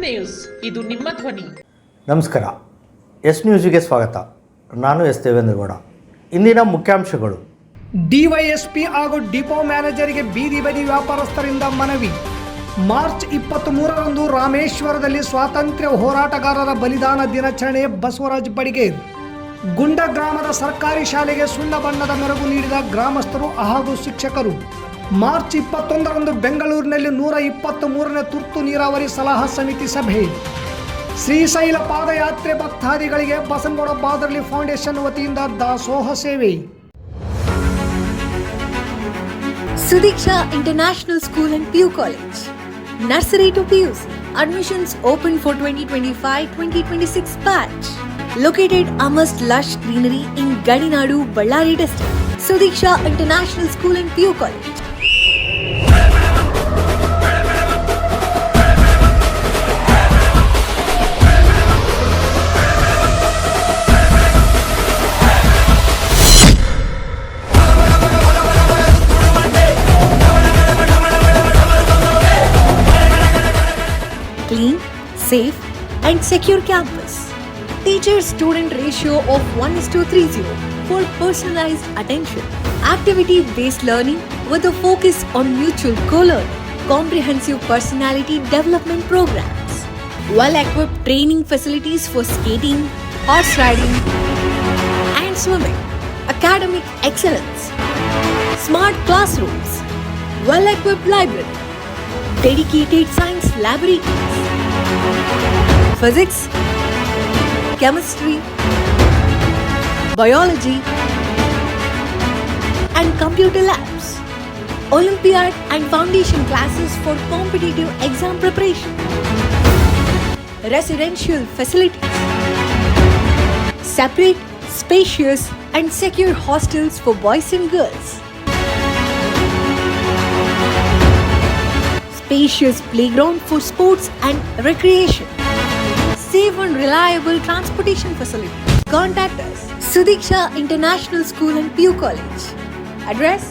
News, ಇದು ನಿಮ್ಮ ಧ್ವನಿ. ನಮಸ್ಕಾರ. ಎಸ್ ನ್ಯೂಸ್ಗೆ ಸ್ವಾಗತ. ನಾನು ಎಸ್ ದೇವೇಂದ್ರಗೌಡ. ಇಂದಿನ ಮುಖ್ಯಾಂಶಗಳು. ಡಿವೈಎಸ್ಪಿ ಹಾಗೂ ಡಿಪೋ ಮ್ಯಾನೇಜರ್ಗೆ ಬೀದಿ ಬದಿ ವ್ಯಾಪಾರಸ್ಥರಿಂದ ಮನವಿ. ಮಾರ್ಚ್ 23ರಂದು ರಾಮೇಶ್ವರದಲ್ಲಿ ಸ್ವಾತಂತ್ರ್ಯ ಹೋರಾಟಗಾರರ ಬಲಿದಾನ ದಿನಾಚರಣೆ. ಬಸವರಾಜ್ ಬಡಿಗೇರ್. ಗುಂಡ ಗ್ರಾಮದ ಸರ್ಕಾರಿ ಶಾಲೆಗೆ ಸುಣ್ಣ ಬಣ್ಣದ ಮೆರುಗು ನೀಡಿದ ಗ್ರಾಮಸ್ಥರು ಹಾಗೂ ಶಿಕ್ಷಕರು. ಮಾರ್ಚ್ 21ರಂದು ಬೆಂಗಳೂರಿನಲ್ಲಿ 123ನೇ ತುರ್ತು ನೀರಾವರಿ ಸಲಹಾ ಸಮಿತಿ ಸಭೆ. ಶ್ರೀಶೈಲ ಪಾದಯಾತ್ರೆ ಭಕ್ತಾದಿಗಳಿಗೆ ಬಸನಗೌಡ ಬಾದರ್ಲಿ ಫೌಂಡೇಶನ್ ವತಿಯಿಂದ ದಾಸೋಹ ಸೇವೆ. Sudiksha International School and PU College. Nursery to PUC. Admissions open for 2025-2026 batch. Located amidst lush greenery in Gadinadu, Ballari district. Sudiksha International School and PU College. Clean, safe and secure campus. Teacher-student ratio of 1:30 for personalized attention. Activity-based learning with a focus on mutual co-learning. Comprehensive personality development programs. Well-equipped training facilities for skating, horse riding and swimming. Academic excellence. Smart classrooms. Well-equipped library. Dedicated science laboratories. Physics, chemistry, biology and computer labs. Olympiad and foundation classes for competitive exam preparation. Residential facilities. Separate, spacious and secure hostels for boys and girls. Spacious playground for sports and recreation. Safe and reliable transportation facilities. Contact us. Sudiksha International School and PU College. Address: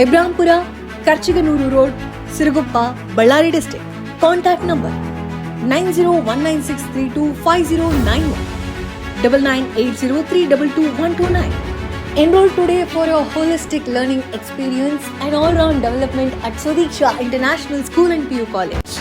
Ibrahimpura, Karchiganuru Road, Siruguppa, Ballari district. Contact number: 9019632509 9980322129. Enroll today for your holistic learning experience and all-round development at Sudiksha International School and PU College.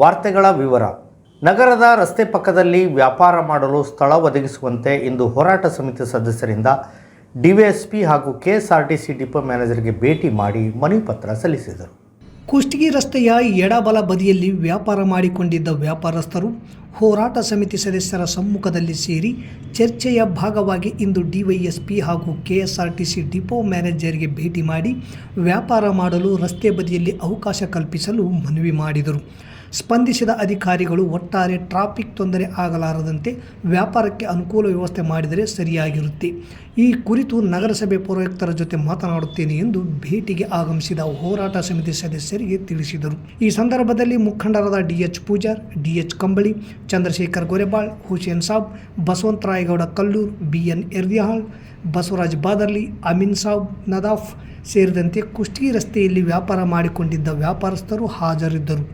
ವಾರ್ತೆಗಳ ವಿವರ. ನಗರದ ರಸ್ತೆ ಪಕ್ಕದಲ್ಲಿ ವ್ಯಾಪಾರ ಮಾಡಲು ಸ್ಥಳ ಒದಗಿಸುವಂತೆ ಇಂದು ಹೋರಾಟ ಸಮಿತಿ ಸದಸ್ಯರಿಂದ ಡಿವೈಎಸ್ಪಿ ಹಾಗೂ ಕೆಎಸ್ಆರ್ಟಿಸಿ ಡಿಪೋ ಮ್ಯಾನೇಜರ್ಗೆ ಭೇಟಿ ಮಾಡಿ ಮನವಿ ಪತ್ರ ಸಲ್ಲಿಸಿದರು. ಕುಷ್ಟಗಿ ರಸ್ತೆಯ ಎಡಬಲ ಬದಿಯಲ್ಲಿ ವ್ಯಾಪಾರ ಮಾಡಿಕೊಂಡಿದ್ದ ವ್ಯಾಪಾರಸ್ಥರು ಹೋರಾಟ ಸಮಿತಿ ಸದಸ್ಯರ ಸಮ್ಮುಖದಲ್ಲಿ ಸೇರಿ ಚರ್ಚೆಯ ಭಾಗವಾಗಿ ಇಂದು ಡಿವೈಎಸ್ಪಿ ಹಾಗೂ ಕೆಎಸ್ಆರ್ಟಿಸಿ ಡಿಪೋ ಮ್ಯಾನೇಜರ್ಗೆ ಭೇಟಿ ಮಾಡಿ ವ್ಯಾಪಾರ ಮಾಡಲು ರಸ್ತೆ ಬದಿಯಲ್ಲಿ ಅವಕಾಶ ಕಲ್ಪಿಸಲು ಮನವಿ ಮಾಡಿದರು. ಸ್ಪಂದಿಸಿದ ಅಧಿಕಾರಿಗಳು ಒಟ್ಟಾರೆ ಟ್ರಾಫಿಕ್ ತೊಂದರೆ ಆಗಲಾರದಂತೆ ವ್ಯಾಪಾರಕ್ಕೆ ಅನುಕೂಲ ವ್ಯವಸ್ಥೆ ಮಾಡಿದರೆ ಸರಿಯಾಗಿರುತ್ತೆ. ಈ ಕುರಿತು ನಗರಸಭೆ ಪೌರಾಯುಕ್ತರ ಜೊತೆ ಮಾತನಾಡುತ್ತೇನೆ ಎಂದು ಭೇಟಿಗೆ ಆಗಮಿಸಿದ ಹೋರಾಟ ಸಮಿತಿ ಸದಸ್ಯರಿಗೆ ತಿಳಿಸಿದರು. ಈ ಸಂದರ್ಭದಲ್ಲಿ ಮುಖಂಡರಾದ ಡಿಎಚ್ ಪೂಜಾರ್, ಡಿಎಚ್ ಕಂಬಳಿ, ಚಂದ್ರಶೇಖರ್ ಗೋರೆಬಾಳ್, ಹುಸೇನ್ ಸಾಬ್, ಬಸವಂತರಾಯಗೌಡ ಕಲ್ಲೂರ್, ಬಿಎನ್ ಎರ್ದಿಹಾಳ್, ಬಸವರಾಜ್ ಬಾದರ್ಲಿ, ಅಮೀನ್ ಸಾಬ್, ನದಾಫ್ ಸೇರಿದಂತೆ ಕುಷ್ಟಗಿ ರಸ್ತೆಯಲ್ಲಿ ವ್ಯಾಪಾರ ಮಾಡಿಕೊಂಡಿದ್ದ ವ್ಯಾಪಾರಸ್ಥರು ಹಾಜರಿದ್ದರು.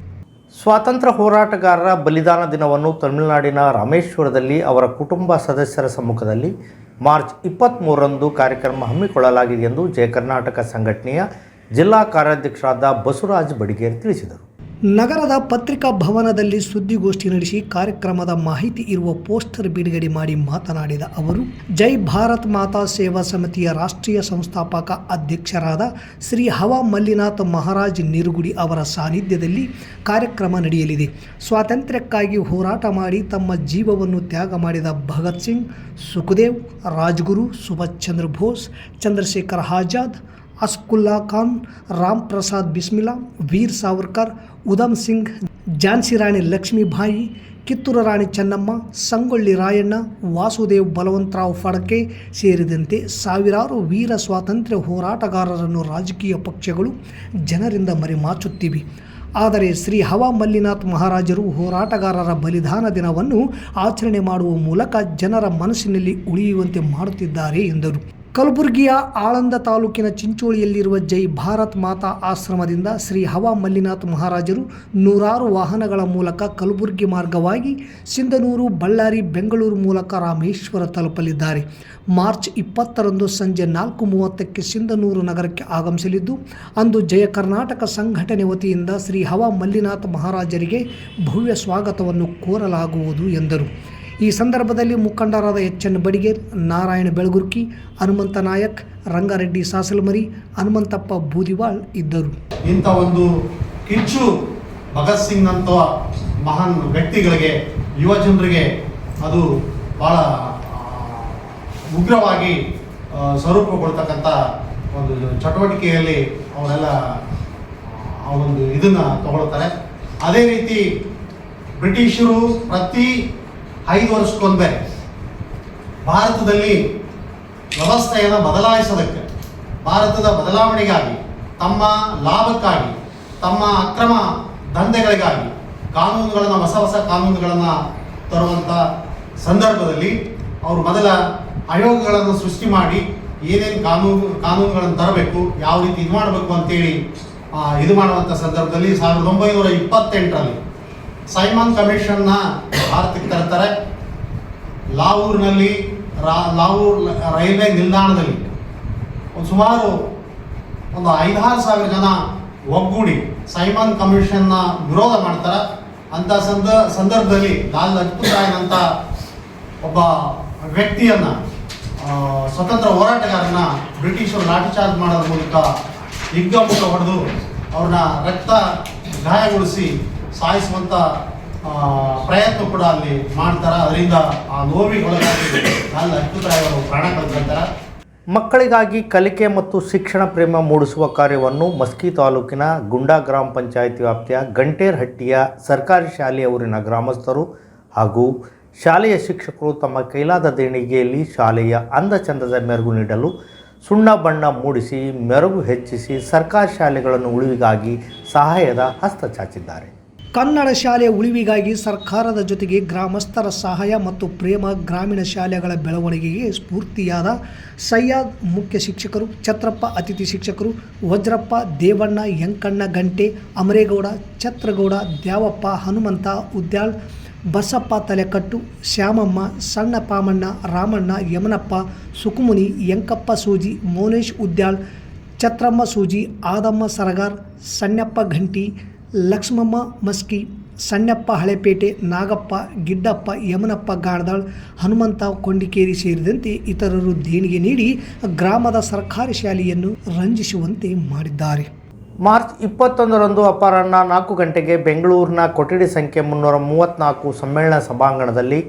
ಸ್ವಾತಂತ್ರ್ಯ ಹೋರಾಟಗಾರರ ಬಲಿದಾನ ದಿನವನ್ನು ತಮಿಳುನಾಡಿನ ರಾಮೇಶ್ವರದಲ್ಲಿ ಅವರ ಕುಟುಂಬ ಸದಸ್ಯರ ಸಮ್ಮುಖದಲ್ಲಿ ಮಾರ್ಚ್ 23ರಂದು ಕಾರ್ಯಕ್ರಮ ಹಮ್ಮಿಕೊಳ್ಳಲಾಗಿದೆ ಎಂದು ಜಯ ಕರ್ನಾಟಕ ಸಂಘಟನೆಯ ಜಿಲ್ಲಾ ಕಾರ್ಯಾಧ್ಯಕ್ಷರಾದ ಬಸವರಾಜ್ ಬಡಿಗೇರ್ ತಿಳಿಸಿದರು. ನಗರದ ಪತ್ರಿಕಾ ಭವನದಲ್ಲಿ ಸುದ್ದಿಗೋಷ್ಠಿ ನಡೆಸಿ ಕಾರ್ಯಕ್ರಮದ ಮಾಹಿತಿ ಇರುವ ಪೋಸ್ಟರ್ ಬಿಡುಗಡೆ ಮಾಡಿ ಮಾತನಾಡಿದ ಅವರು, ಜೈ ಭಾರತ್ ಮಾತಾ ಸೇವಾ ಸಮಿತಿಯ ರಾಷ್ಟ್ರೀಯ ಸಂಸ್ಥಾಪಕ ಅಧ್ಯಕ್ಷರಾದ ಶ್ರೀ ಹವಾ ಮಲ್ಲಿನಾಥ್ ಮಹಾರಾಜ್ ನಿರುಗುಡಿ ಅವರ ಸಾನ್ನಿಧ್ಯದಲ್ಲಿ ಕಾರ್ಯಕ್ರಮ ನಡೆಯಲಿದೆ. ಸ್ವಾತಂತ್ರ್ಯಕ್ಕಾಗಿ ಹೋರಾಟ ಮಾಡಿ ತಮ್ಮ ಜೀವವನ್ನು ತ್ಯಾಗ ಮಾಡಿದ ಭಗತ್ ಸಿಂಗ್, ಸುಖದೇವ್, ರಾಜ್ಗುರು, ಸುಭಾಷ್ ಚಂದ್ರ ಬೋಸ್, ಚಂದ್ರಶೇಖರ್ ಆಜಾದ್, ಅಸ್ಫಾಕುಲ್ಲಾ ಖಾನ್, ರಾಮ್ ಪ್ರಸಾದ್ ಬಿಸ್ಮಿಲಾ, ವೀರ್ ಸಾವರ್ಕರ್, ಉಧಮ್ ಸಿಂಗ್, ಝಾನ್ಸಿ ರಾಣಿ ಲಕ್ಷ್ಮೀಬಾಯಿ, ಕಿತ್ತೂರು ರಾಣಿ ಚೆನ್ನಮ್ಮ, ಸಂಗೊಳ್ಳಿ ರಾಯಣ್ಣ, ವಾಸುದೇವ್ ಬಲವಂತರಾವ್ ಫಡಕೆ ಸೇರಿದಂತೆ ಸಾವಿರಾರು ವೀರ ಸ್ವಾತಂತ್ರ್ಯ ಹೋರಾಟಗಾರರನ್ನು ರಾಜಕೀಯ ಪಕ್ಷಗಳು ಜನರಿಂದ ಮರೆಮಾಚುತ್ತಿವೆ. ಆದರೆ ಶ್ರೀ ಹವಾ ಮಲ್ಲಿನಾಥ್ ಮಹಾರಾಜರು ಹೋರಾಟಗಾರರ ಬಲಿದಾನ ದಿನವನ್ನು ಆಚರಣೆ ಮಾಡುವ ಮೂಲಕ ಜನರ ಮನಸ್ಸಿನಲ್ಲಿ ಉಳಿಯುವಂತೆ ಮಾಡುತ್ತಿದ್ದಾರೆ ಎಂದರು. ಕಲಬುರಗಿಯ ಆಳಂದ ತಾಲೂಕಿನ ಚಿಂಚೋಳಿಯಲ್ಲಿರುವ ಜೈ ಭಾರತ್ ಮಾತಾ ಆಶ್ರಮದಿಂದ ಶ್ರೀ ಹವಾ ಮಲ್ಲಿನಾಥ್ ಮಹಾರಾಜರು ನೂರಾರು ವಾಹನಗಳ ಮೂಲಕ ಕಲಬುರಗಿ ಮಾರ್ಗವಾಗಿ ಸಿಂಧನೂರು, ಬಳ್ಳಾರಿ, ಬೆಂಗಳೂರು ಮೂಲಕ ರಾಮೇಶ್ವರ ತಲುಪಲಿದ್ದಾರೆ. ಮಾರ್ಚ್ 20ರಂದು ಸಂಜೆ 4:30ಕ್ಕೆ ಸಿಂಧನೂರು ನಗರಕ್ಕೆ ಆಗಮಿಸಲಿದ್ದು, ಅಂದು ಜಯ ಕರ್ನಾಟಕ ಸಂಘಟನೆ ವತಿಯಿಂದ ಶ್ರೀ ಹವಾ ಮಲ್ಲಿನಾಥ್ ಮಹಾರಾಜರಿಗೆ ಭವ್ಯ ಸ್ವಾಗತವನ್ನು ಕೋರಲಾಗುವುದು ಎಂದರು. ಈ ಸಂದರ್ಭದಲ್ಲಿ ಮುಖಂಡರಾದ ಎಚ್.ಎನ್. ಬಡಿಗೇರ್, ನಾರಾಯಣ ಬೆಳಗುರ್ಕಿ, ಹನುಮಂತ ನಾಯಕ್, ರಂಗಾರೆಡ್ಡಿ ಸಾಸಲಮರಿ, ಹನುಮಂತಪ್ಪ ಬೂದಿವಾಳ್ ಇದ್ದರು. ಇಂಥ ಒಂದು ಕಿಚ್ಚು ಭಗತ್ ಸಿಂಗ್ ನಂತ ಮಹಾನ್ ವ್ಯಕ್ತಿಗಳಿಗೆ, ಯುವ ಜನರಿಗೆ ಅದು ಭಾಳ ಉಗ್ರವಾಗಿ ಸ್ವರೂಪಗೊಳ್ತಕ್ಕಂಥ ಒಂದು ಚಟುವಟಿಕೆಯಲ್ಲಿ ಅವರೆಲ್ಲ ಆ ಒಂದು ಇದನ್ನು ತಗೊಳ್ತಾರೆ. ಅದೇ ರೀತಿ ಬ್ರಿಟಿಷರು ಪ್ರತಿ 5 ವರ್ಷಕ್ಕೊಮ್ಮೆ ಭಾರತದಲ್ಲಿ ವ್ಯವಸ್ಥೆಯನ್ನು ಬದಲಾಯಿಸೋದಕ್ಕೆ, ಭಾರತದ ಬದಲಾವಣೆಗಾಗಿ, ತಮ್ಮ ಲಾಭಕ್ಕಾಗಿ, ತಮ್ಮ ಅಕ್ರಮ ದಂಧೆಗಳಿಗಾಗಿ ಕಾನೂನುಗಳನ್ನು, ಹೊಸ ಕಾನೂನುಗಳನ್ನು ತರುವಂಥ ಸಂದರ್ಭದಲ್ಲಿ ಅವರು ಮೊದಲ ಆಯೋಗಗಳನ್ನು ಸೃಷ್ಟಿ ಮಾಡಿ ಏನೇನು ಕಾನೂನುಗಳನ್ನು ತರಬೇಕು, ಯಾವ ರೀತಿ ಇದು ಮಾಡಬೇಕು ಅಂತೇಳಿ ಇದು ಮಾಡುವಂಥ ಸಂದರ್ಭದಲ್ಲಿ 1928ರಲ್ಲಿ ಸೈಮನ್ ಕಮಿಷನ್ನ ಭಾರತಕ್ಕೆ ತರ್ತಾರೆ. ಲಾಹೂರ್ನಲ್ಲಿ ಲಾಹೂರ್ ರೈಲ್ವೆ ನಿಲ್ದಾಣದಲ್ಲಿ ಸುಮಾರು ಒಂದು 5,000-6,000 ಜನ ಒಗ್ಗೂಡಿ ಸೈಮನ್ ಕಮಿಷನ್ನ ವಿರೋಧ ಮಾಡ್ತಾರೆ. ಅಂಥ ಸಂದರ್ಭದಲ್ಲಿ ಲಾಲ್ ಲಜಪತ್ ರಾಯ್ ಒಬ್ಬ ವ್ಯಕ್ತಿಯನ್ನು, ಸ್ವತಂತ್ರ ಹೋರಾಟಗಾರನ ಬ್ರಿಟಿಷರು ಲಾಠಿ ಚಾರ್ಜ್ ಮಾಡೋದ್ರ ಮೂಲಕ ಹಿಗ್ಗಾಮುಗ್ಗ ಹೊಡೆದು ಅವ್ರನ್ನ ರಕ್ತ ಗಾಯಗೊಳಿಸಿ ಸಾಯಿಸುವಂಥ ಪ್ರಯತ್ನ ಕೂಡ ಅಲ್ಲಿ ಮಾಡ್ತಾರೆ. ಅದರಿಂದ ಆ ನೋವಿಗೆ ಒಳಗಾಗಿ ಲಾಲ್ ಲಜಪತ್ ರಾಯ್ ಅವರು ಪ್ರಾಣ ಕಳ್ಕೊಳ್ತಾರೆ. ಮಕ್ಕಳಿಗಾಗಿ ಕಲಿಕೆ ಮತ್ತು ಶಿಕ್ಷಣ ಪ್ರೇಮ ಮೂಡಿಸುವ ಕಾರ್ಯವನ್ನು ಮಸ್ಕಿ ತಾಲೂಕಿನ ಗುಂಡಾ ಗ್ರಾಮ ಪಂಚಾಯಿತಿ ವ್ಯಾಪ್ತಿಯ ಗಂಟೇರಹಟ್ಟಿಯ ಸರ್ಕಾರಿ ಶಾಲೆಯ ಊರಿನ ಗ್ರಾಮಸ್ಥರು ಹಾಗೂ ಶಾಲೆಯ ಶಿಕ್ಷಕರು ತಮ್ಮ ಕೈಲಾದ ದೇಣಿಗೆಯಲ್ಲಿ ಶಾಲೆಯ ಅಂದಚಂದದ ಮೆರುಗು ನೀಡಲು ಸುಣ್ಣ ಬಣ್ಣ ಮೂಡಿಸಿ ಮೆರುಗು ಹೆಚ್ಚಿಸಿ ಸರ್ಕಾರಿ ಶಾಲೆಗಳನ್ನು ಉಳಿವಿಗಾಗಿ ಸಹಾಯದ ಹಸ್ತ ಚಾಚಿದ್ದಾರೆ. ಕನ್ನಡ ಶಾಲೆಯ ಉಳಿವಿಗಾಗಿ ಸರ್ಕಾರದ ಜೊತೆಗೆ ಗ್ರಾಮಸ್ಥರ ಸಹಾಯ ಮತ್ತು ಪ್ರೇಮ ಗ್ರಾಮೀಣ ಶಾಲೆಗಳ ಬೆಳವಣಿಗೆಗೆ ಸ್ಫೂರ್ತಿಯಾದ ಸಯ್ಯಾದ್ ಮುಖ್ಯ ಶಿಕ್ಷಕರು, ಛತ್ರಪ್ಪ ಅತಿಥಿ ಶಿಕ್ಷಕರು, ವಜ್ರಪ್ಪ, ದೇವಣ್ಣ, ಯಂಕಣ್ಣ ಗಂಟೆ, ಅಮರೇಗೌಡ, ಛತ್ರಗೌಡ, ದ್ಯಾವಪ್ಪ, ಹನುಮಂತ ಉದ್ಯಾಳ್, ಬಸಪ್ಪ ತಲೆಕಟ್ಟು, ಶ್ಯಾಮಮ್ಮ, ಸಣ್ಣ ಪಾಮಣ್ಣ, ರಾಮಣ್ಣ, ಯಮನಪ್ಪ, ಸುಕುಮುನಿ, ಯಂಕಪ್ಪ ಸೂಜಿ, ಮೌನೇಶ್ ಉದ್ಯಾಳ್, ಛತ್ರಮ್ಮ ಸೂಜಿ, ಆದಮ್ಮ ಸರಗಾರ್, ಸಣ್ಣಪ್ಪ ಘಂಟಿ, ಲಕ್ಷ್ಮಮ್ಮ ಮಸ್ಕಿ, ಸಣ್ಣಪ್ಪ ಹಳೆಪೇಟೆ, ನಾಗಪ್ಪ, ಗಿಡ್ಡಪ್ಪ, ಯಮನಪ್ಪ ಗಾಣದಾಳ್, ಹನುಮಂತ ಕೊಂಡಿಕೇರಿ ಸೇರಿದಂತೆ ಇತರರು ದೇಣಿಗೆ ನೀಡಿ ಗ್ರಾಮದ ಸರ್ಕಾರಿ ಶಾಲೆಯನ್ನು ರಂಜಿಸುವಂತೆ ಮಾಡಿದ್ದಾರೆ. ಮಾರ್ಚ್ 21ರಂದು ಅಪರಾಹ್ನ 4 ಗಂಟೆಗೆ ಬೆಂಗಳೂರಿನ ಕೊಠಡಿ ಸಂಖ್ಯೆ 334 ಸಮ್ಮೇಳನ ಸಭಾಂಗಣದಲ್ಲಿ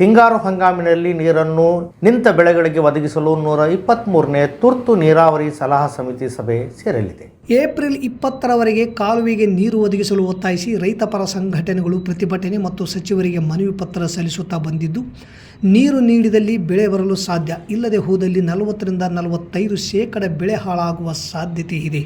ಹಿಂಗಾರು ಹಂಗಾಮಿನಲ್ಲಿ ನೀರನ್ನು ನಿಂತ ಬೆಳೆಗಳಿಗೆ ಒದಗಿಸಲು 123ನೇ ತುರ್ತು ನೀರಾವರಿ ಸಲಹಾ ಸಮಿತಿ ಸಭೆ ಸೇರಲಿದೆ. ಏಪ್ರಿಲ್ 20ರವರೆಗೆ ಕಾಲುವೆಗೆ ನೀರು ಒದಗಿಸಲು ಒತ್ತಾಯಿಸಿ ರೈತಪರ ಸಂಘಟನೆಗಳು ಪ್ರತಿಭಟನೆ ಮತ್ತು ಸಚಿವರಿಗೆ ಮನವಿ ಪತ್ರ ಸಲ್ಲಿಸುತ್ತಾ ಬಂದಿದ್ದು, ನೀರು ನೀಡಿದಲ್ಲಿ ಬೆಳೆ ಬರಲು ಸಾಧ್ಯ, ಇಲ್ಲದೆ ಹೋದಲ್ಲಿ 40ರಿಂದ 45% ಬೆಳೆ ಹಾಳಾಗುವ ಸಾಧ್ಯತೆ ಇದೆ.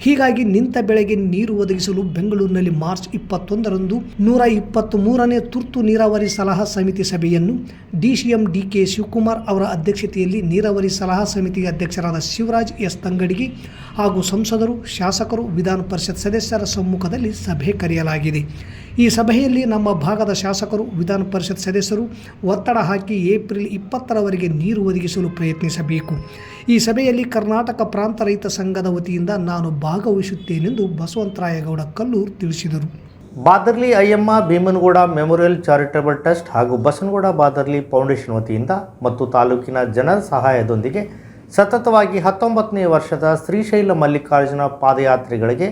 ಹೀಗಾಗಿ ನಿಂತ ಬೆಳೆಗೆ ನೀರು ಒದಗಿಸಲು ಬೆಂಗಳೂರಿನಲ್ಲಿ ಮಾರ್ಚ್ 21ರಂದು 123ನೇ ತುರ್ತು ನೀರಾವರಿ ಸಲಹಾ ಸಮಿತಿ ಸಭೆಯನ್ನು ಡಿಸಿಎಂ ಡಿಕೆ ಶಿವಕುಮಾರ್ ಅವರ ಅಧ್ಯಕ್ಷತೆಯಲ್ಲಿ ನೀರಾವರಿ ಸಲಹಾ ಸಮಿತಿ ಅಧ್ಯಕ್ಷರಾದ ಶಿವರಾಜ್ ಎಸ್ ತಂಗಡಿಗೆ ಹಾಗೂ ಸಂಸದರು, ಶಾಸಕರು, ವಿಧಾನ ಪರಿಷತ್ ಸದಸ್ಯರ ಸಮ್ಮುಖದಲ್ಲಿ ಸಭೆ ಕರೆಯಲಾಗಿದೆ. ಈ ಸಭೆಯಲ್ಲಿ ನಮ್ಮ ಭಾಗದ ಶಾಸಕರು, ವಿಧಾನ ಪರಿಷತ್ ಸದಸ್ಯರು ಒತ್ತಡ ಹಾಕಿ ಏಪ್ರಿಲ್ 20ರವರೆಗೆ ನೀರು ಒದಗಿಸಲು ಪ್ರಯತ್ನಿಸಬೇಕು. ಈ ಸಭೆಯಲ್ಲಿ ಕರ್ನಾಟಕ ಪ್ರಾಂತ ರೈತ ಸಂಘದ ವತಿಯಿಂದ ನಾನು ಭಾಗವಹಿಸುತ್ತೇನೆಂದು ಬಸವಂತರಾಯಗೌಡ ಕಲ್ಲೂರ್ ತಿಳಿಸಿದರು. Badarli Ayyamma Bheemanagouda memorial charitable trust ಹಾಗೂ ಬಸನಗೌಡ ಬಾದರ್ಲಿ ಫೌಂಡೇಶನ್ ವತಿಯಿಂದ ಮತ್ತು ತಾಲೂಕಿನ ಜನರ ಸಹಾಯದೊಂದಿಗೆ ಸತತವಾಗಿ 19ನೇ ವರ್ಷದ ಶ್ರೀಶೈಲ ಮಲ್ಲಿಕಾರ್ಜುನ ಪಾದಯಾತ್ರೆಗಳಿಗೆ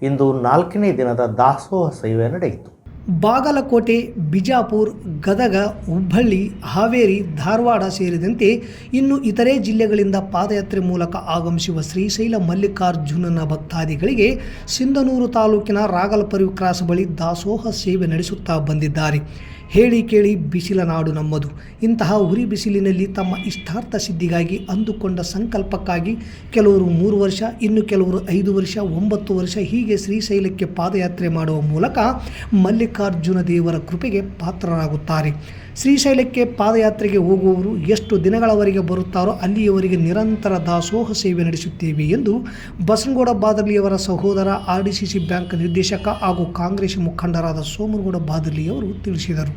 ಇಂದು 4ನೇ ದಿನದ ದಾಸೋಹ ಸೇವೆ ನಡೆಯಿತು. ಬಾಗಲಕೋಟೆ, ಬಿಜಾಪುರ, ಗದಗ, ಹುಬ್ಬಳ್ಳಿ, ಹಾವೇರಿ, ಧಾರವಾಡ ಸೇರಿದಂತೆ ಇನ್ನು ಇತರೆ ಜಿಲ್ಲೆಗಳಿಂದ ಪಾದಯಾತ್ರೆ ಮೂಲಕ ಆಗಮಿಸುವ ಶ್ರೀಶೈಲ ಮಲ್ಲಿಕಾರ್ಜುನನ ಭಕ್ತಾದಿಗಳಿಗೆ ಸಿಂಧನೂರು ತಾಲೂಕಿನ ರಾಗಲಪರಿ ಕ್ರಾಸ್ ಬಳಿ ದಾಸೋಹ ಸೇವೆ ನಡೆಸುತ್ತಾ ಬಂದಿದ್ದಾರೆ. ಹೇಳಿ ಕೇಳಿ ಬಿಸಿಲ ನಾಡು ನಮ್ಮದು. ಇಂತಹ ಉರಿ ಬಿಸಿಲಿನಲ್ಲಿ ತಮ್ಮ ಇಷ್ಟಾರ್ಥ ಸಿದ್ಧಿಗಾಗಿ ಅಂದುಕೊಂಡ ಸಂಕಲ್ಪಕ್ಕಾಗಿ ಕೆಲವರು 3 ವರ್ಷ, ಇನ್ನು ಕೆಲವರು 5 ವರ್ಷ, 9 ವರ್ಷ ಹೀಗೆ ಶ್ರೀಶೈಲಕ್ಕೆ ಪಾದಯಾತ್ರೆ ಮಾಡುವ ಮೂಲಕ ಮಲ್ಲಿಕಾರ್ಜುನ ದೇವರ ಕೃಪೆಗೆ ಪಾತ್ರರಾಗುತ್ತಾರೆ. ಶ್ರೀಶೈಲಕ್ಕೆ ಪಾದಯಾತ್ರೆಗೆ ಹೋಗುವವರು ಎಷ್ಟು ದಿನಗಳವರೆಗೆ ಬರುತ್ತಾರೋ ಅಲ್ಲಿಯವರೆಗೆ ನಿರಂತರ ದಾಸೋಹ ಸೇವೆ ನಡೆಸುತ್ತೇವೆ ಎಂದು ಬಸನಗೌಡ ಬಾದರ್ಲಿಯವರ ಸಹೋದರ RDCC ಬ್ಯಾಂಕ್ ನಿರ್ದೇಶಕ ಹಾಗೂ ಕಾಂಗ್ರೆಸ್ ಮುಖಂಡರಾದ ಸೋಮನಗೌಡ ಬಾದರ್ಲಿಯವರು ತಿಳಿಸಿದರು.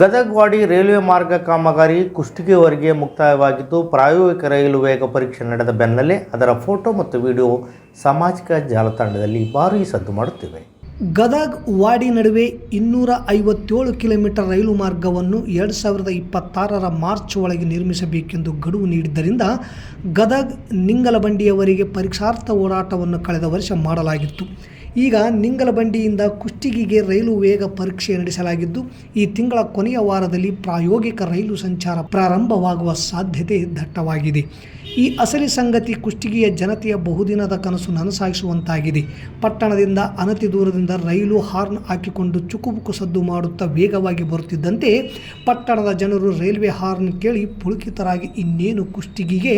ಗದಗವಾಡಿ ರೈಲ್ವೆ ಮಾರ್ಗ ಕಾಮಗಾರಿ ಕುಷ್ಟಗಿಯವರೆಗೆ ಮುಕ್ತಾಯವಾಗಿದ್ದು, ಪ್ರಾಯೋಗಿಕ ರೈಲು ವೇಗ ಪರೀಕ್ಷೆ ನಡೆದ ಬೆನ್ನಲ್ಲೇ ಅದರ ಫೋಟೋ ಮತ್ತು ವಿಡಿಯೋ ಸಾಮಾಜಿಕ ಜಾಲತಾಣದಲ್ಲಿ ಭಾರೀ ಸದ್ದು ಮಾಡುತ್ತಿವೆ. ಗದಗ್ ವಾಡಿ ನಡುವೆ 257 ಕಿಲೋಮೀಟರ್ ರೈಲು ಮಾರ್ಗವನ್ನು 2026ರ ಮಾರ್ಚ್ ಒಳಗೆ ನಿರ್ಮಿಸಬೇಕೆಂದು ಗಡುವು ನೀಡಿದ್ದರಿಂದ ಗದಗ್ ನಿಂಗಲಬಂಡಿಯವರೆಗೆ ಪರೀಕ್ಷಾರ್ಥ ಓಡಾಟವನ್ನು ಕಳೆದ ವರ್ಷ ಮಾಡಲಾಗಿತ್ತು. ಈಗ ನಿಂಗಲಬಂಡಿಯಿಂದ ಕುಷ್ಟಗಿಗೆ ರೈಲು ವೇಗ ಪರೀಕ್ಷೆ ನಡೆಸಲಾಗಿದ್ದು, ಈ ತಿಂಗಳ ಕೊನೆಯ ವಾರದಲ್ಲಿ ಪ್ರಾಯೋಗಿಕ ರೈಲು ಸಂಚಾರ ಪ್ರಾರಂಭವಾಗುವ ಸಾಧ್ಯತೆ ದಟ್ಟವಾಗಿದೆ. ಈ ಅಸಲಿ ಸಂಗತಿ ಕುಷ್ಟಗಿಯ ಜನತೆಯ ಬಹುದಿನದ ಕನಸು ನನಸಾಗಿಸುವಂತಾಗಿದೆ. ಪಟ್ಟಣದಿಂದ ಅನತಿ ದೂರದಿಂದ ರೈಲು ಹಾರ್ನ್ ಹಾಕಿಕೊಂಡು ಚುಕುಬುಕು ಸದ್ದು ಮಾಡುತ್ತಾ ವೇಗವಾಗಿ ಬರುತ್ತಿದ್ದಂತೆ ಪಟ್ಟಣದ ಜನರು ರೈಲ್ವೆ ಹಾರ್ನ್ ಕೇಳಿ ಪುಳಕಿತರಾಗಿ ಇನ್ನೇನು ಕುಷ್ಟಗಿಗೆ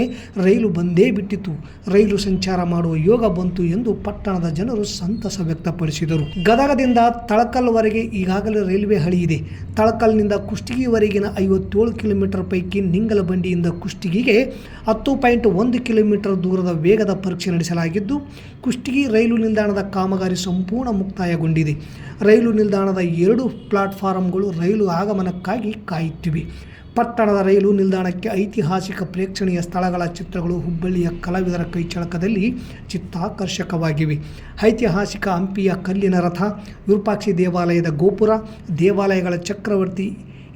ರೈಲು ಬಂದೇ ಬಿಟ್ಟಿತು, ರೈಲು ಸಂಚಾರ ಮಾಡುವ ಯೋಗ ಬಂತು ಎಂದು ಪಟ್ಟಣದ ಜನರು ಸಂತಸ ವ್ಯಕ್ತಪಡಿಸಿದರು. ಗದಗದಿಂದ ತಳಕಲ್ವರೆಗೆ ಈಗಾಗಲೇ ರೈಲ್ವೆ ಹಳಿ ಇದೆ. ತಳಕಲ್ನಿಂದ ಕುಷ್ಟಗಿವರೆಗಿನ 57 ಕಿಲೋಮೀಟರ್ ಪೈಕಿ ನಿಂಗಲಬಂಡಿಯಿಂದ ಕುಷ್ಟಗಿಗೆ 10.1 ಕಿಲೋಮೀಟರ್ ದೂರದ ವೇಗದ ಪರೀಕ್ಷೆ ನಡೆಸಲಾಗಿದ್ದು, ಕುಷ್ಟಗಿ ರೈಲು ನಿಲ್ದಾಣದ ಕಾಮಗಾರಿ ಸಂಪೂರ್ಣ ಮುಕ್ತಾಯಗೊಂಡಿದೆ. ರೈಲು ನಿಲ್ದಾಣದ 2 ಪ್ಲಾಟ್ಫಾರಂಗಳು ರೈಲು ಆಗಮನಕ್ಕಾಗಿ ಕಾಯುತ್ತಿವೆ. ಪಟ್ಟಣದ ರೈಲು ನಿಲ್ದಾಣಕ್ಕೆ ಐತಿಹಾಸಿಕ ಪ್ರೇಕ್ಷಣೀಯ ಸ್ಥಳಗಳ ಚಿತ್ರಗಳು ಹುಬ್ಬಳ್ಳಿಯ ಕಲಾವಿದರ ಕೈಚಳಕದಲ್ಲಿ ಚಿತ್ತಾಕರ್ಷಕವಾಗಿವೆ. ಐತಿಹಾಸಿಕ ಹಂಪಿಯ ಕಲ್ಲಿನ ರಥ, ವಿರೂಪಾಕ್ಷಿ ದೇವಾಲಯದ ಗೋಪುರ, ದೇವಾಲಯಗಳ ಚಕ್ರವರ್ತಿ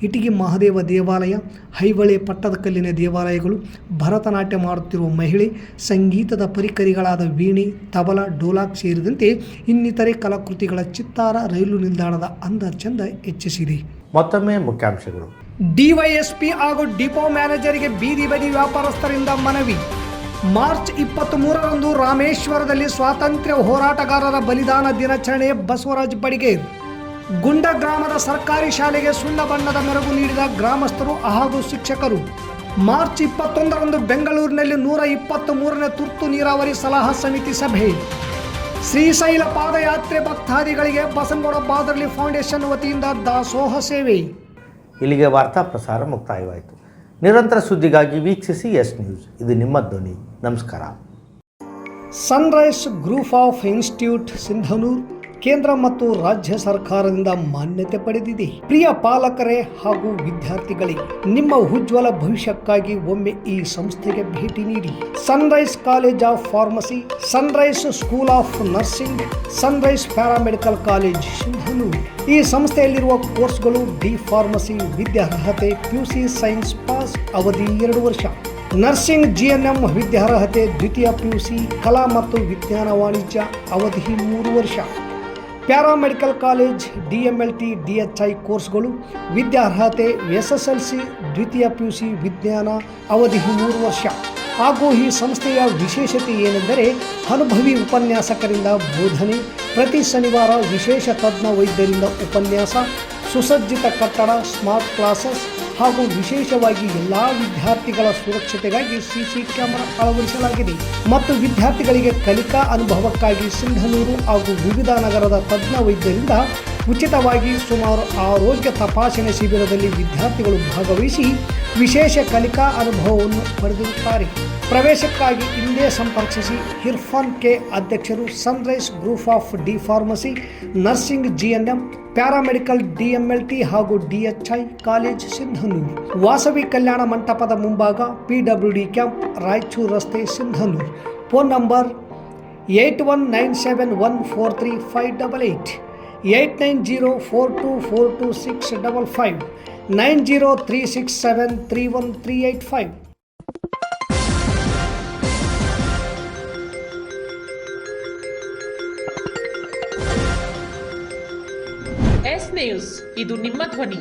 ಇಟಗಿ ಮಹಾದೇವ ದೇವಾಲಯ, ಐಹೊಳೆ ಪಟ್ಟದಕಲ್ಲಿನ ದೇವಾಲಯಗಳು, ಭರತನಾಟ್ಯ ಮಾಡುತ್ತಿರುವ ಮಹಿಳೆ, ಸಂಗೀತದ ಪರಿಕರಿಗಳಾದ ವೀಣೆ, ತಬಲ, ಡೋಲಾಕ್ ಸೇರಿದಂತೆ ಇನ್ನಿತರೆ ಕಲಾಕೃತಿಗಳ ಚಿತ್ತಾರ ರೈಲು ನಿಲ್ದಾಣದ ಅಂದ ಚಂದ ಹೆಚ್ಚಿಸಿದೆ. ಮತ್ತೊಮ್ಮೆ ಮುಖ್ಯಾಂಶಗಳು. DYSP ಹಾಗೂ ಡಿಪೋ ಮ್ಯಾನೇಜರ್ಗೆ ಬೀದಿ ಬದಿ ವ್ಯಾಪಾರಸ್ಥರಿಂದ ಮನವಿ. ಮಾರ್ಚ್ 23ರಂದು ರಾಮೇಶ್ವರದಲ್ಲಿ ಸ್ವಾತಂತ್ರ್ಯ ಹೋರಾಟಗಾರರ ಬಲಿದಾನ ದಿನಾಚರಣೆ. ಬಸವರಾಜ ಬಡಿಗೇರ್. ಗುಂಡ ಗ್ರಾಮದ ಸರ್ಕಾರಿ ಶಾಲೆಗೆ ಸುಣ್ಣ ಬಣ್ಣದ ಮೆರುಗು ನೀಡಿದ ಗ್ರಾಮಸ್ಥರು ಹಾಗೂ ಶಿಕ್ಷಕರು. ಮಾರ್ಚ್ 21ರಂದು ಬೆಂಗಳೂರಿನಲ್ಲಿ 123ನೇ ತುರ್ತು ನೀರಾವರಿ ಸಲಹಾ ಸಮಿತಿ ಸಭೆ. ಶ್ರೀಶೈಲ ಪಾದಯಾತ್ರೆ ಭಕ್ತಾದಿಗಳಿಗೆ ಬಸನಗೌಡ ಬಾದರ್ಲಿ ಫೌಂಡೇಶನ್ ವತಿಯಿಂದ ದಾಸೋಹ ಸೇವೆ. ಇಲ್ಲಿಗೆ ವಾರ್ತಾ ಪ್ರಸಾರ ಮುಕ್ತಾಯವಾಯಿತು. ನಿರಂತರ ಸುದ್ದಿಗಾಗಿ ವೀಕ್ಷಿಸಿ ಎಸ್ ನ್ಯೂಸ್. ಇದು ನಿಮ್ಮ ಧ್ವನಿ. ನಮಸ್ಕಾರ. Sunrise group of institute Sindhanur ಕೇಂದ್ರ ಮತ್ತು ರಾಜ್ಯ ಸರ್ಕಾರದಿಂದ ಮಾನ್ಯತೆ ಪಡೆದಿದೆ. ಪ್ರಿಯ ಪಾಲಕರೇ ಹಾಗೂ ವಿದ್ಯಾರ್ಥಿಗಳೇ, ನಿಮ್ಮ ಉಜ್ವಲ ಭವಿಷ್ಯಕ್ಕಾಗಿ ಒಮ್ಮೆ ಈ ಸಂಸ್ಥೆಗೆ ಭೇಟಿ ನೀಡಿ. Sunrise college of pharmacy, sunrise school of nursing, sunrise paramedical college Sindhanur. ಈ ಸಂಸ್ಥೆಯಲ್ಲಿರುವ ಕೋರ್ಸ್ಗಳು: ಡಿ ಫಾರ್ಮಸಿ ವಿದ್ಯಾರ್ಹತೆ PUC ಸೈನ್ಸ್ ಪಾಸ್, ಅವಧಿ 2 ವರ್ಷ. ನರ್ಸಿಂಗ್ GNM ವಿದ್ಯಾರ್ಹತೆ ದ್ವಿತೀಯ PUC, ಕಲಾ ಮತ್ತು ವಿಜ್ಞಾನ ವಾಣಿಜ್ಯ, ಅವಧಿ 3 ವರ್ಷ. ಪ್ಯಾರಾಮೆಡಿಕಲ್ ಕಾಲೇಜ್ DMLT DHI ಕೋರ್ಸ್ಗಳು: ವಿದ್ಯಾರ್ಹತೆ SSLC ದ್ವಿತೀಯ PUC ವಿಜ್ಞಾನ, ಅವಧಿ 3 ವರ್ಷ. ಹಾಗೂ ಈ ಸಂಸ್ಥೆಯ ವಿಶೇಷತೆ ಏನೆಂದರೆ ಅನುಭವಿ ಉಪನ್ಯಾಸಕರಿಂದ ಬೋಧನೆ, ಪ್ರತಿ ಶನಿವಾರ ವಿಶೇಷ ತಜ್ಞ ವೈದ್ಯರಿಂದ ಉಪನ್ಯಾಸ, ಸುಸಜ್ಜಿತ ಕಟ್ಟಡ, ಸ್ಮಾರ್ಟ್ ಕ್ಲಾಸಸ್ ಹಾಗೂ ವಿಶೇಷವಾಗಿ ಎಲ್ಲ ವಿದ್ಯಾರ್ಥಿಗಳ ಸುರಕ್ಷತೆಗಾಗಿ CC ಕ್ಯಾಮೆರಾ ಅಳವಡಿಸಲಾಗಿದೆ. ಮತ್ತು ವಿದ್ಯಾರ್ಥಿಗಳಿಗೆ ಕಲಿಕಾ ಅನುಭವಕ್ಕಾಗಿ ಸಿಂಧನೂರು ಹಾಗೂ ವಿವಿಧ ನಗರದ ತಜ್ಞ ವೈದ್ಯರಿಂದ ಉಚಿತವಾಗಿ ಸುಮಾರು ಆರೋಗ್ಯ ತಪಾಸಣೆ ಶಿಬಿರದಲ್ಲಿ ವಿದ್ಯಾರ್ಥಿಗಳು ಭಾಗವಹಿಸಿ ವಿಶೇಷ ಕಲಿಕಾ ಅನುಭವವನ್ನು ಪಡೆದಿರುತ್ತಾರೆ. ಪ್ರವೇಶಕ್ಕಾಗಿ ಹಿಂದೆ ಸಂಪರ್ಕಿಸಿ. ಇರ್ಫಾನ್ K, ಅಧ್ಯಕ್ಷರು, sunrise group of D pharmacy, nursing GNM, paramedical DMLT ಹಾಗೂ DHI ಕಾಲೇಜ್ ಸಿಂಧನೂರು. ವಾಸವಿ ಕಲ್ಯಾಣ ಮಂಟಪದ ಮುಂಭಾಗ, PWD ಕ್ಯಾಂಪ್, ರಾಯಚೂರು ರಸ್ತೆ, Sindhanur. Phone number 8197143588, 8904242655, 9036731385. S news, ಇದು ನಿಮ್ಮ ಧ್ವನಿ.